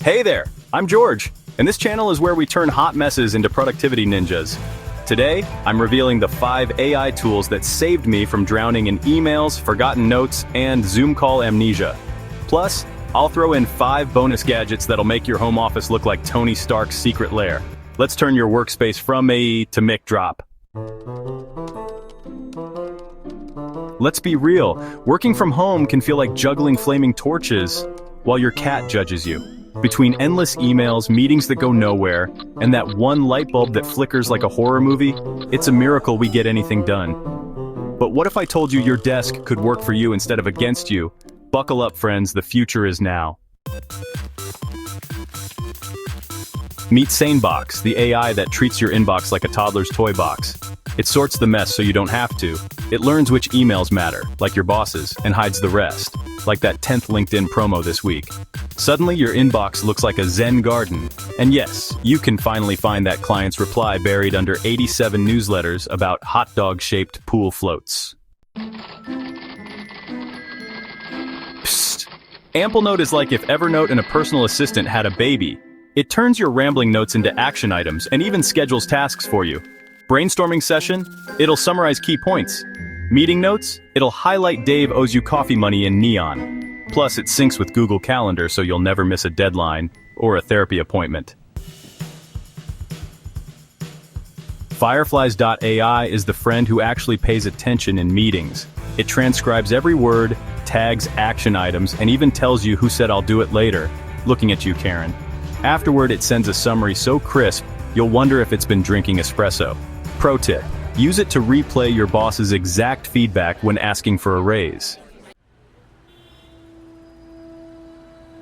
Hey there, I'm George, and this channel is where we turn hot messes into productivity ninjas. Today, I'm revealing the 5 AI tools that saved me from drowning in emails, forgotten notes, and Zoom call amnesia. Plus, I'll throw in 5 bonus gadgets that'll make your home office look like Tony Stark's secret lair. Let's turn your workspace from a to Mick drop. Let's be real, working from home can feel like juggling flaming torches while your cat judges you. Between endless emails, meetings that go nowhere, and that one light bulb that flickers like a horror movie, it's a miracle we get anything done. But what if I told you your desk could work for you instead of against you? Buckle up, friends, the future is now. Meet SaneBox, the AI that treats your inbox like a toddler's toy box. It sorts the mess so you don't have to. It learns which emails matter, like your boss's, and hides the rest, like that 10th LinkedIn promo this week. Suddenly your inbox looks like a Zen garden. And yes, you can finally find that client's reply buried under 87 newsletters about hot dog-shaped pool floats. Psst. Amplenote is like if Evernote and a personal assistant had a baby. It turns your rambling notes into action items and even schedules tasks for you. Brainstorming session? It'll summarize key points. Meeting notes? It'll highlight Dave owes you coffee money in neon. Plus, it syncs with Google Calendar so you'll never miss a deadline or a therapy appointment. Fireflies.ai is the friend who actually pays attention in meetings. It transcribes every word, tags action items, and even tells you who said I'll do it later. Looking at you, Karen. Afterward, it sends a summary so crisp, you'll wonder if it's been drinking espresso. Pro tip, use it to replay your boss's exact feedback when asking for a raise.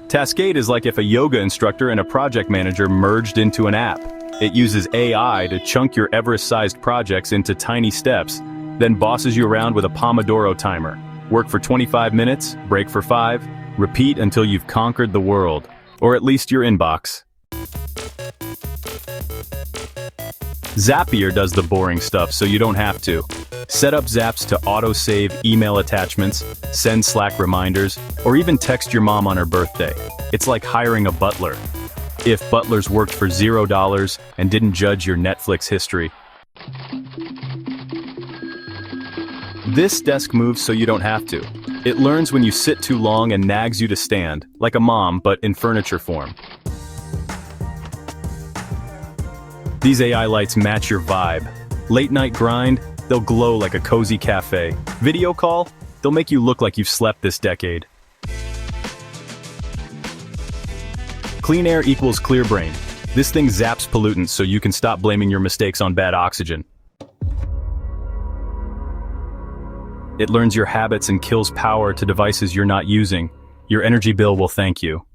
Taskade is like if a yoga instructor and a project manager merged into an app. It uses AI to chunk your Everest-sized projects into tiny steps, then bosses you around with a Pomodoro timer. Work for 25 minutes, break for 5, repeat until you've conquered the world. Or at least your inbox. Zapier does the boring stuff so you don't have to. Set up zaps to auto-save email attachments, send Slack reminders, or even text your mom on her birthday. It's like hiring a butler. If butlers worked for $0 and didn't judge your Netflix history. This desk moves so you don't have to. It learns when you sit too long and nags you to stand, like a mom but in furniture form. These AI lights match your vibe. Late night grind, they'll glow like a cozy cafe. Video call, they'll make you look like you've slept this decade. Clean air equals clear brain. This thing zaps pollutants so you can stop blaming your mistakes on bad oxygen. It learns your habits and kills power to devices you're not using. Your energy bill will thank you.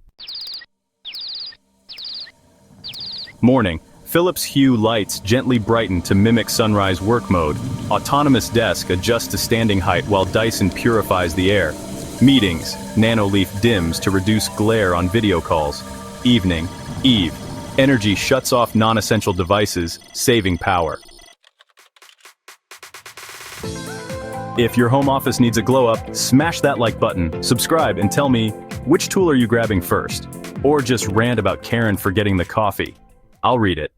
Morning. Philips Hue lights gently brighten to mimic sunrise work mode. Autonomous desk adjusts to standing height while Dyson purifies the air. Meetings. Nanoleaf dims to reduce glare on video calls. Evening. Eve. Energy shuts off non-essential devices, saving power. If your home office needs a glow-up, smash that like button, subscribe, and tell me, which tool are you grabbing first? Or just rant about Karen forgetting the coffee. I'll read it.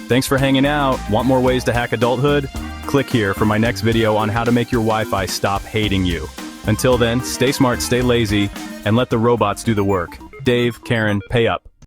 Thanks for hanging out. Want more ways to hack adulthood? Click here for my next video on how to make your Wi-Fi stop hating you. Until then, stay smart, stay lazy, and let the robots do the work. Dave, Karen, pay up.